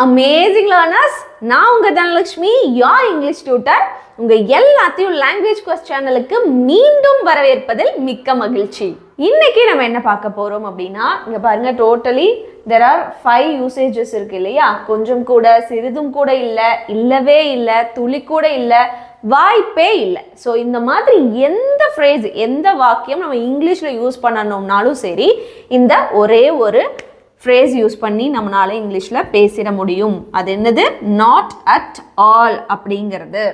amazing learners, நான் உங்க Dhanalakshmi, your English tutor. உங்க எல்லாத்தையும் லாங்குவேஜ் குவெஸ்ட் சேனலுக்கு மீண்டும் வரவேற்பதில் மிக்க மகிழ்ச்சி. இன்னைக்கு நம்ம என்ன பார்க்க போறோம் அப்படின்னா, இங்க பாருங்க, டோட்டலி there are 5 usages இருக்கு இல்லையா? கொஞ்சம் கூட, சிறிதும் கூட இல்ல, இல்லவே இல்ல, துளி கூட இல்ல, வாய்ப்பே இல்லை. ஸோ இந்த மாதிரி எந்த ஃப்ரேஸ், எந்த வாக்கியம் நம்ம இங்கிலீஷில் யூஸ் பண்ணணும்னாலும் சரி, இந்த ஒரே ஒரு ஃப்ரேஸ் யூஸ் பண்ணி நம்மளால இங்கிலீஷில் பேசிட முடியும். அது என்னது? நாட் அட் ஆல் அப்படிங்கிறது.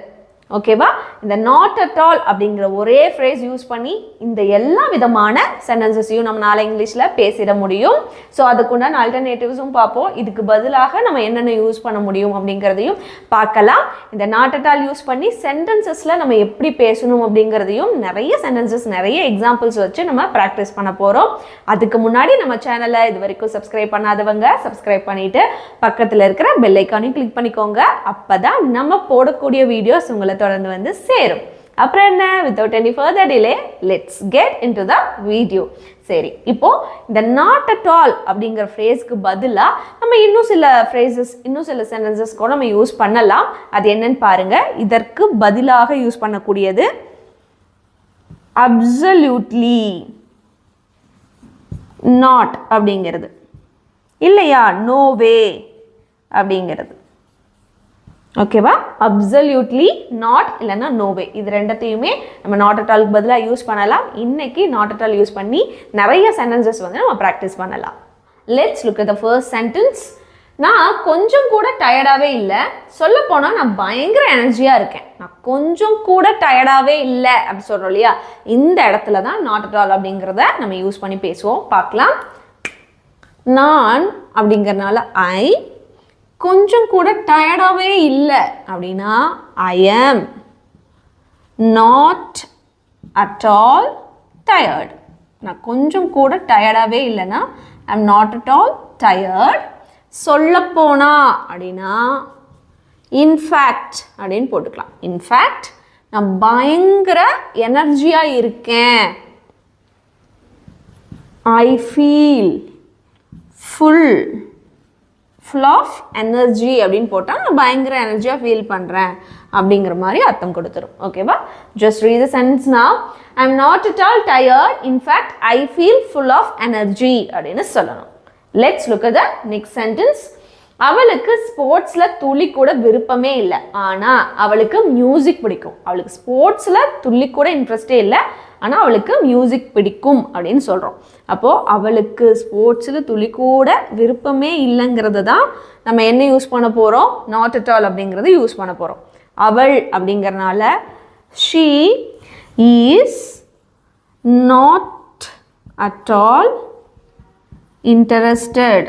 ஓகேவா? இந்த நாட் அட் ஆல் அப்படிங்கிற ஒரே ஃப்ரேஸ் யூஸ் பண்ணி இந்த எல்லா விதமான சென்டென்சஸையும் நம்மளால இங்கிலீஷில் பேசிட முடியும். ஸோ அதுக்குண்டான ஆல்டர்னேட்டிவ்ஸும் பார்ப்போம். இதுக்கு பதிலாக நம்ம என்னென்ன யூஸ் பண்ண முடியும் அப்படிங்கிறதையும் பார்க்கலாம். இந்த நாட் அட் ஆல் யூஸ் பண்ணி சென்டென்சஸில் நம்ம எப்படி பேசணும் அப்படிங்கிறதையும் நிறைய சென்டென்சஸ், நிறைய எக்ஸாம்பிள்ஸ் வச்சு நம்ம ப்ராக்டிஸ் பண்ண போகிறோம். அதுக்கு முன்னாடி நம்ம சேனலை இது வரைக்கும் சப்ஸ்கிரைப் பண்ணாதவங்க சப்ஸ்கிரைப் பண்ணிவிட்டு பக்கத்தில் இருக்கிற பெல் ஐக்கானையும் கிளிக் பண்ணிக்கோங்க. அப்போ தான் நம்ம போடக்கூடிய வீடியோஸ் உங்களை தொடர்ந்து வந்து சேரும். அப்புறம் என்ன, without any further delay, let's get into the video. சரி, இப்போ இந்த நாட் அட் ஆல் அப்படிங்கிற ஃப்ரேஸ்க்கு பதிலாக நம்ம இன்னும் சில ஃப்ரேசஸ், இன்னும் சில சென்டென்சஸ் கூட நம்ம யூஸ் பண்ணலாம். அது என்னன்னு பாருங்க. இதற்கு பதிலாக யூஸ் பண்ணக்கூடியது absolutely not அப்படிங்கிறது இல்லையா, no way அப்படிங்கிறது. ஓகேவா? அப்சல்யூட்லி நாட் இல்லைன்னா நோ வே, இது ரெண்டத்தையுமே நம்ம நாட் அட் ஆலுக்கு பதிலாக யூஸ் பண்ணலாம். இன்னைக்கு நாட் அட் ஆல் யூஸ் பண்ணி நிறைய சென்டென்சஸ் வந்து நம்ம ப்ராக்டிஸ் பண்ணலாம். Let's look at the first sentence. நான் கொஞ்சம் கூட டயர்டாகவே இல்லை, சொல்ல போனால் நான் பயங்கர எனர்ஜியாக இருக்கேன். நான் கொஞ்சம் கூட டயர்டாகவே இல்லை அப்படி சொல்கிறோம் இல்லையா? இந்த இடத்துல தான் நாட் அட் ஆல் அப்படிங்கிறத நம்ம யூஸ் பண்ணி பேசுவோம். பார்க்கலாம். நான் அப்படிங்கிறனால ஐ, கொஞ்சம் கூட டயர்டாகவே இல்லை அப்படின்னா ஐ am not at all tired. நான் கொஞ்சம் கூட டயர்டாகவே இல்லைன்னா ஐ am not at all tired. சொல்லப்போனா அப்படின்னா இன்ஃபேக்ட் அப்படின்னு போட்டுக்கலாம். இன்ஃபேக்ட் நான் பயங்கர எனர்ஜியாக இருக்கேன். I feel full of energy அப்படின்னு போட்டால் நான் பயங்கர எனர்ஜியாக ஃபீல் பண்ணுறேன் அப்படிங்கிற மாதிரி அர்த்தம் கொடுத்துரும். ஓகேவா? Just read the sentence now. I'm not at all tired, in fact I feel full of energy அப்படின்னு சொல்லணும். Let's look at the next sentence. அவளுக்கு ஸ்போர்ட்ஸில் துளி கூட விருப்பமே இல்லை, ஆனால் அவளுக்கு மியூசிக் பிடிக்கும். அவளுக்கு ஸ்போர்ட்ஸில் துளி கூட இன்ட்ரெஸ்டே இல்லை, ஆனால் அவளுக்கு மியூசிக் பிடிக்கும் அப்படின்னு சொல்கிறோம். அப்போது அவளுக்கு ஸ்போர்ட்ஸில் துளி கூட விருப்பமே இல்லைங்கிறது தான் நம்ம என்ன யூஸ் பண்ண போகிறோம்? நாட் அட் ஆல் அப்படிங்கிறது யூஸ் பண்ண போகிறோம். அவள் அப்படிங்கிறனால she is not at all interested.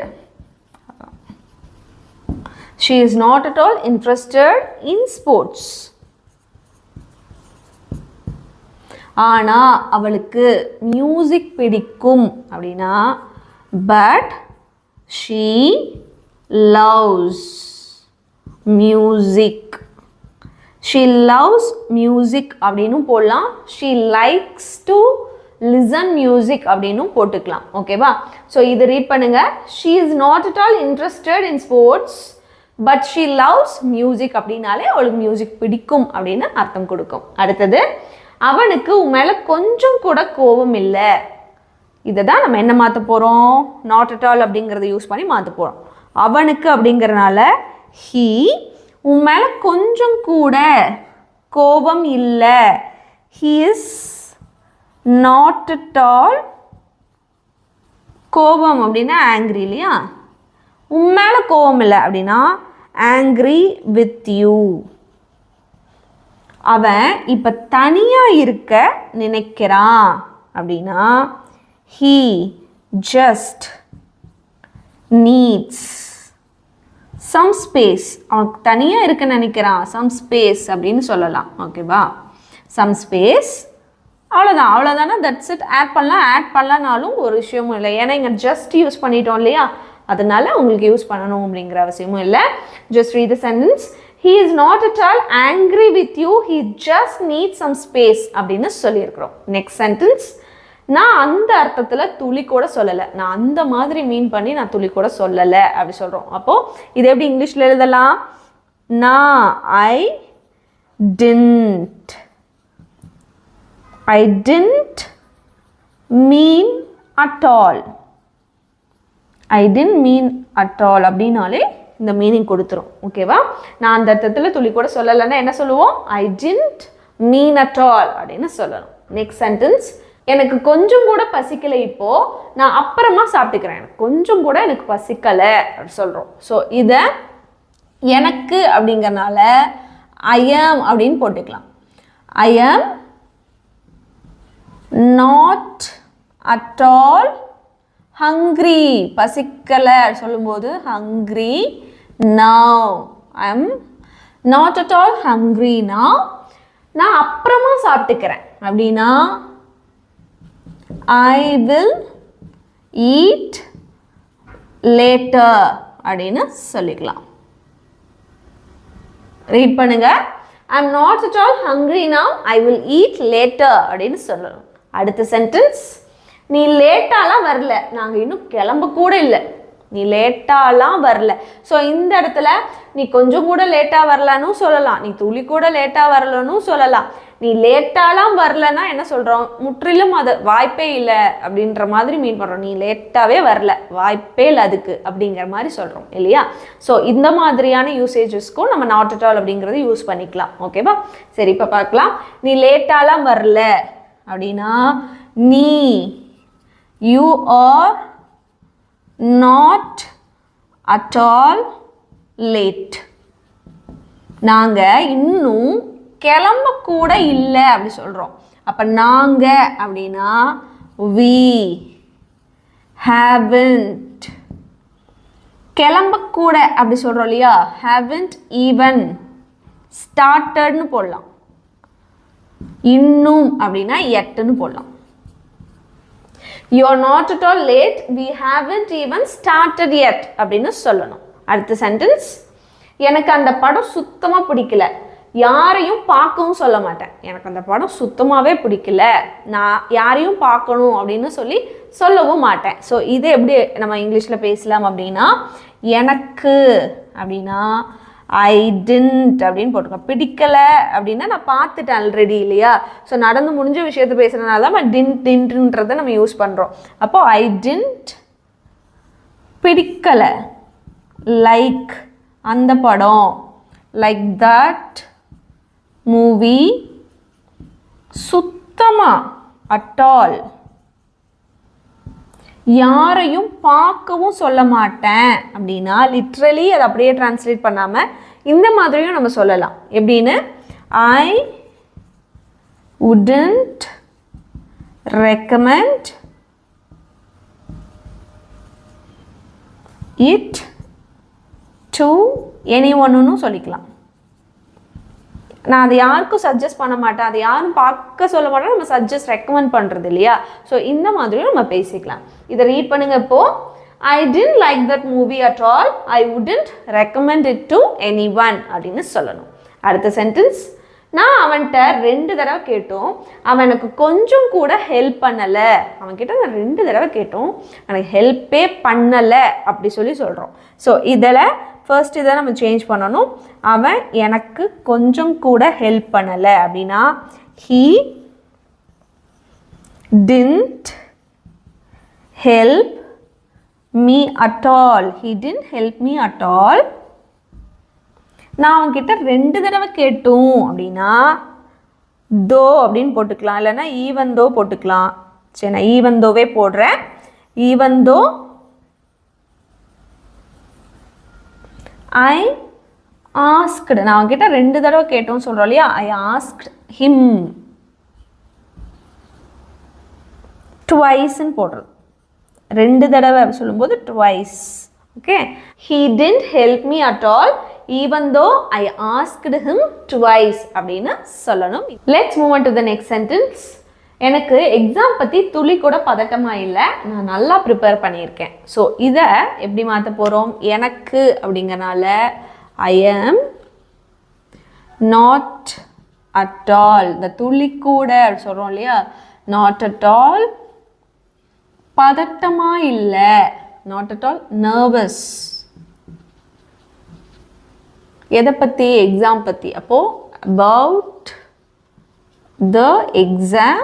She is not at all interested in sports. ஆனா அவளுக்கு மியூசிக் பிடிக்கும் அப்படின்னா but she loves music. She loves music அப்படின்னு போடலாம். She likes to listen music அப்படின்னு போட்டுக்கலாம். ஓகேவா? ஸோ இது ரீட் பண்ணுங்க. She is not at all interested in sports but she loves music அப்படின்னாலே அவளுக்கு மியூசிக் பிடிக்கும் அப்படின்னு அர்த்தம் கொடுக்கும். அடுத்தது, அவனுக்கு உன் மேலே கொஞ்சம் கூட கோபம் இல்லை. இதை தான் நம்ம என்ன மாற்ற போகிறோம்? நாட் அட் ஆல் அப்படிங்கிறத யூஸ் பண்ணி மாற்ற போகிறோம். அவனுக்கு அப்படிங்கிறனால ஹீ, உன் மேலே கொஞ்சம் கூட கோபம் இல்லை. He is not at all, கோபம் அப்படின்னா ஆங்க்ரி இல்லையா? உன் மேலே கோபம் இல்லை அப்படின்னா ஆங்க்ரி வித் யூ. அவன் இப்போ தனியாக இருக்க நினைக்கிறான் அப்படின்னா he just needs some space. அவன் தனியாக இருக்க நினைக்கிறான், சம் ஸ்பேஸ் அப்படின்னு சொல்லலாம். ஓகேவா? சம் ஸ்பேஸ், அவ்வளோதான். அவ்வளோதானே, தட்ஸ் இட். ஆட் பண்ணலான்னாலும் ஒரு விஷயமும் இல்லை, ஏன்னா இங்கே ஜஸ்ட் யூஸ் பண்ணிட்டோம் இல்லையா? அதனால உங்களுக்கு யூஸ் பண்ணணும் அப்படிங்கிற அவசியமும் இல்லை. Just read the sentence. He is not at all angry with you, he just needs some space அப்படின்னு சொல்லியிருக்கிறோம். Next sentence. நான் அந்த அர்த்தத்தில் துளி கூட சொல்லலை, நான் அந்த மாதிரி மீன் பண்ணி நான் துளி கூட சொல்லலை அப்படி சொல்கிறோம். அப்போது இது எப்படி இங்கிலீஷில் எழுதலாம்? நான் ஐ didn't mean at all. I didn't mean at all அப்படின்னாலே இந்த மீனிங் கொடுத்துரும். ஓகேவா? நான் அந்த அர்த்தத்தில் துளி கூட சொல்லலைன்னா என்ன சொல்லுவோம்? I didn't mean at all அப்படின்னு சொல்லணும். நெக்ஸ்ட் சென்டென்ஸ், எனக்கு கொஞ்சம் கூட பசிக்கலை, இப்போ நான் அப்புறமா சாப்பிட்டுக்கிறேன், எனக்கு கொஞ்சம் கூட எனக்கு பசிக்கலை அப்படின்னு சொல்கிறோம். ஸோ இதை எனக்கு அப்படிங்கிறனால I am அப்படின்னு போட்டுக்கலாம். I am not at all hungry. பசிக்கலை சொல்லும்போது hungry now. I am not at all hungry now. நான் அப்புறமா சாப்பிட்டுக்கிறேன் அப்படின்னா I will eat later அப்படின்னு சொல்லிக்கலாம். ரீட் பண்ணுங்க. I am not at all hungry now. I will eat later அப்படின்னு சொல்லணும். அடுத்த சென்டென்ஸ், நீ லேட்டாலாம் வரல, நாங்கள் இன்னும் கிளம்ப கூட இல்லை, நீ லேட்டாலாம் வரல. ஸோ இந்த இடத்துல நீ கொஞ்சம் கூட லேட்டாக வரலன்னு சொல்லலாம், நீ துளி கூட லேட்டாக வரலன்னு சொல்லலாம். நீ லேட்டாலாம் வரலன்னா என்ன சொல்கிறோம்? முற்றிலும் அது வாய்ப்பே இல்லை அப்படின்ற மாதிரி மீன் பண்ணுறோம். நீ லேட்டாகவே வரல, வாய்ப்பே இல்லை அதுக்கு அப்படிங்கிற மாதிரி சொல்கிறோம் இல்லையா? ஸோ இந்த மாதிரியான யூசேஜஸ்க்கும் நம்ம நாட் அட் ஆல் அப்படிங்கிறது யூஸ் பண்ணிக்கலாம். ஓகேவா? சரி, இப்போ பார்க்கலாம். நீ லேட்டாலாம் வரல அப்படின்னா நீ you R not at all late. நாங்கள் இன்னும் கிளம்ப கூட இல்லை அப்படி சொல்கிறோம். அப்போ நாங்கள் அப்படின்னா we haven't. கிளம்பக்கூட அப்படி சொல்கிறோம் இல்லையா? haven't even startedனு போடலாம். இன்னும் அப்படின்னா yetன்னு போடலாம். You are not at all late. We haven't even started yet அப்படின்னு சொல்லணும். அடுத்த சென்டென்ஸ், எனக்கு அந்த படம் சுத்தமாக பிடிக்கல, யாரையும் பார்க்கவும் சொல்ல மாட்டேன். எனக்கு அந்த படம் சுத்தமாகவே பிடிக்கல, நான் யாரையும் பார்க்கணும் அப்படின்னு சொல்லவும் மாட்டேன். ஸோ இது எப்படி நம்ம இங்கிலீஷில் பேசலாம் அப்படின்னா, எனக்கு அப்படின்னா I didn't அப்படின்னு போட்டுக்கோங்க. பிடிக்கலை அப்படின்னா நான் பார்த்துட்டேன் ஆல்ரெடி இல்லையா? ஸோ நடந்து முடிஞ்ச விஷயத்தை பேசுகிறதுனால தான் நம்ம didn'tன்றதை நம்ம யூஸ் பண்ணுறோம். அப்போ I didn't பிடிக்கலை, லைக் அந்த படம், லைக் தட் மூவி, சுத்தமாக at all, யாரையும் பார்க்கவும் சொல்ல மாட்டேன் அப்படின்னா லிட்ரலி அதை அப்படியே டிரான்ஸ்லேட் பண்ணாமல் இந்த மாதிரியும் நம்ம சொல்லலாம். எப்படின்னு, I wouldn't recommend it to anyone சொல்லிக்கலாம். நான் அதை யாருக்கும் சஜஸ்ட் பண்ண மாட்டேன், அதை யாரும் பார்க்க சொல்ல மாட்டேன், நம்ம சஜஸ்ட் ரெக்கமெண்ட் பண்ணுறது இல்லையா? ஸோ இந்த மாதிரியும் நம்ம பேசிக்கலாம். இதை ரீட் பண்ணுங்க. இப்போது I didn't like that movie at all. I wouldn't recommend it to anyone அப்படின்னு சொல்லணும். அடுத்த சென்டென்ஸ், நான் அவன்கிட்ட 2 தடவை கேட்டோம், அவன் எனக்கு கொஞ்சம் கூட ஹெல்ப் பண்ணலை. அவன்கிட்ட நான் 2 தடவை கேட்டோம், எனக்கு ஹெல்ப்பே பண்ணலை அப்படி சொல்கிறோம். ஸோ இதில் ஃபர்ஸ்ட் இதை நம்ம சேஞ்ச் பண்ணணும். அவன் எனக்கு கொஞ்சம் கூட ஹெல்ப் பண்ணலை அப்படின்னா he didn't help me at all. He didn't help me at all. நான் அவன்கிட்ட 2 தடவை கேட்டோம் அப்படின்னா தோ அப்படின்னு போட்டுக்கலாம், இல்லைன்னா ஈவன் தோ போட்டுக்கலாம். சரி, நான் ஈவன் தோவே போடுறேன். ஈவன் தோ I asked, நான் அவன்கிட்ட 2 தடவை கேட்டோம்னு சொல்கிறோம் இல்லையா? I asked him twiceன்னு போடுறது. 2 தடவை சொல்லும்போது twice. Okay, he didn't help me at all even though I asked him twice அப்படின்னு சொல்லணும். Let's move on to the next sentence. எனக்கு எக்ஸாம் பற்றி துளி கூட பதட்டமாக இல்லை, நான் நல்லா ப்ரிப்பேர் பண்ணியிருக்கேன். ஸோ இதை எப்படி மாற்ற போகிறோம்? எனக்கு அப்படிங்கிறனால I am not at all. இந்த துளி கூட சொல்கிறோம் இல்லையா? not at all பதட்டமா இல்லை, not at all nervous. எதை பற்றி? எக்ஸாம் பற்றி. அப்போ about the exam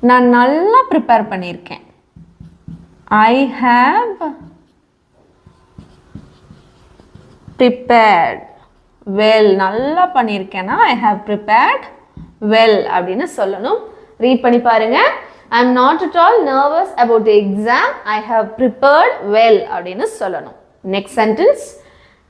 நான் நல்லா ப்ரிப்பேர் பண்ணியிருக்கேன். I have prepared well. நல்லா பண்ணியிருக்கேன்னா I have prepared well அப்படின்னு சொல்லணும். ரீட் பண்ணி பாருங்க. I am not at all nervous about the exam. I have prepared well அப்படின்னு சொல்லணும். நெக்ஸ்ட் சென்டென்ஸ்,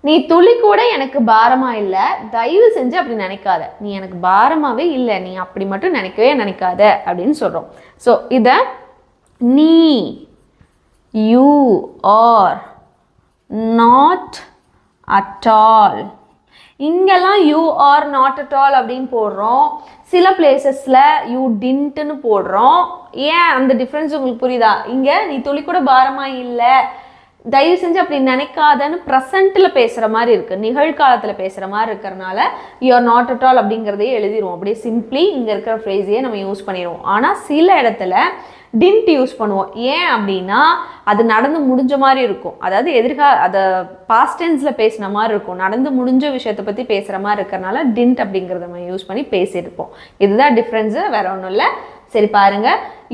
நீ துளி கூட எனக்கு பாரமா இல்லை, தயவு செஞ்சு அப்படி நினைக்காத. நீ எனக்கு பாரமாவே இல்லை, நீ அப்படி மட்டும் நினைக்கவே நினைக்காத அப்படின்னு சொல்கிறோம். ஸோ இதை நீ, you are not at all, இங்கெல்லாம் you are not at all அப்படின்னு போடுறோம். சில பிளேசஸில் யூ டின்ட்டுன்னு போடுறோம். ஏன் அந்த டிஃப்ரென்ஸ் உங்களுக்கு புரியுதா? இங்கே நீ துளி கூட பாரமாக இல்லை, தயவு செஞ்சு அப்படி நினைக்காதன்னு ப்ரெசண்ட்டில் பேசுகிற மாதிரி இருக்குது, நிகழ்காலத்தில் பேசுகிற மாதிரி இருக்கிறனால you are not at all அப்படிங்கிறதையே எழுதிடுவோம். அப்படியே சிம்பிளி இங்கே இருக்கிற ஃப்ரேஸையே நம்ம யூஸ் பண்ணிடுவோம். ஆனால் சில இடத்துல டின்ட் யூஸ் பண்ணுவோம். ஏன் அப்படின்னா அது நடந்து முடிஞ்ச மாதிரி இருக்கும், அதாவது அதை பாஸ்ட் டென்ஸில் பேசின மாதிரி இருக்கும், நடந்து முடிஞ்ச விஷயத்தை பற்றி பேசுகிற மாதிரி இருக்கிறனால டின்ட் அப்படிங்கிறத நம்ம யூஸ் பண்ணி பேசியிருப்போம். இதுதான் டிஃப்ரென்ஸு, வேற ஒன்றும் இல்லை. சரி பாருங்க,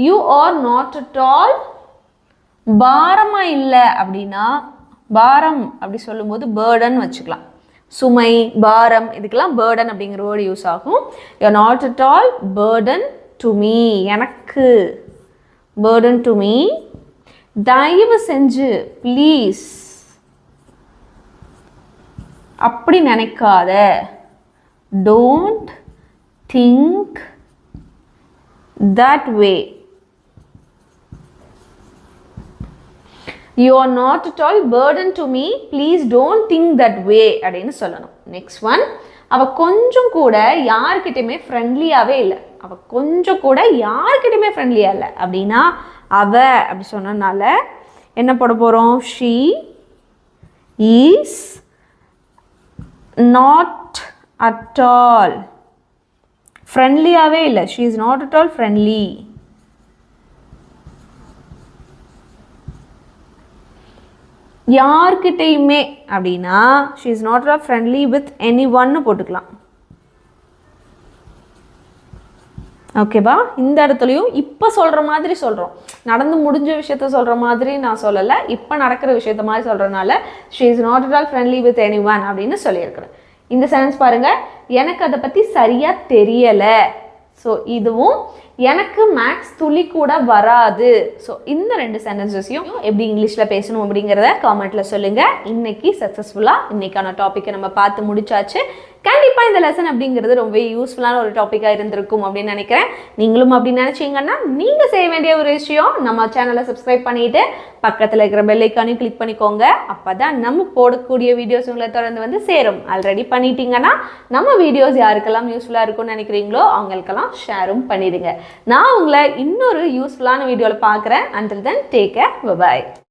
you are not at all பாரமா இல்லை அப்படின்னா, பாரம் அப்படி சொல்லும்போது பேர்டன் வச்சுக்கலாம். சுமை, பாரம், இதுக்கெல்லாம் பேர்டன் அப்படிங்கிற வேர்டு யூஸ் ஆகும். You are not at all burden to me, எனக்கு burden to me. தயவு செஞ்சு, ப்ளீஸ் அப்படி நினைக்காத. don't think that way. You are not at all burden to me, please don't think that way அப்படின்னு சொல்லணும். Next one, அவ கொஞ்சம் கூட யார்கிட்டயுமே ஃப்ரெண்ட்லியாகவே இல்லை. அவள் கொஞ்சம் கூட யார்கிட்டயுமே ஃப்ரெண்ட்லியாக இல்லை அப்படின்னா அவ அப்படி சொன்னனால என்ன போட போகிறோம்? She is not at all ஃப்ரெண்ட்லியாகவே இல்லை. She is not at all friendly. யார்கிட்டையுமே அப்படின்னா she is not at all friendly with any ஒன்னு போட்டுக்கலாம். ஓகேவா? இந்த இடத்துலையும் இப்போ சொல்கிற மாதிரி சொல்கிறோம், நடந்து முடிஞ்ச விஷயத்த சொல்கிற மாதிரி நான் சொல்லலை, இப்போ நடக்கிற விஷயத்த மாதிரி சொல்கிறனால she is not at all friendly with anyone அப்படின்னு சொல்லியிருக்கிறேன். இந்த சென்டென்ஸ் பாருங்கள், எனக்கு அதை பற்றி சரியாக தெரியலை. ஸோ இதுவும் எனக்கு மேக்ஸ் துளி கூட வராது. ஸோ இந்த ரெண்டு சென்டென்சஸையும் எப்படி இங்கிலீஷில் பேசணும் அப்படிங்கிறத காமெண்ட்டில் சொல்லுங்கள். இன்றைக்கி சக்ஸஸ்ஃபுல்லாக இன்றைக்கான டாப்பிக்கை நம்ம பார்த்து முடிச்சாச்சு. கண்டிப்பாக இந்த லெசன் அப்படிங்கிறது ரொம்ப யூஸ்ஃபுல்லான ஒரு டாப்பிக்காக இருந்திருக்கும் அப்படின்னு நினைக்கிறேன். நீங்களும் அப்படி நினச்சிங்கன்னா நீங்கள் செய்ய வேண்டிய ஒரு விஷயம், நம்ம சேனலை சப்ஸ்கிரைப் பண்ணிவிட்டு பக்கத்தில் இருக்கிற பெல் ஐக்கானையும் கிளிக் பண்ணிக்கோங்க. அப்போ தான் நம்ம போடக்கூடிய வீடியோஸ் உங்களை தொடர்ந்து வந்து சேரும். ஆல்ரெடி பண்ணிட்டீங்கன்னா நம்ம வீடியோஸ் யாருக்கெல்லாம் யூஸ்ஃபுல்லாக இருக்கும்னு நினைக்கிறீங்களோ அவங்களுக்கெல்லாம் ஷேரும் பண்ணிடுங்க. நான் உங்களை இன்னொரு யூஸ்ஃபுல்லான வீடியோவில் பார்க்குறேன். until then take care, bye bye.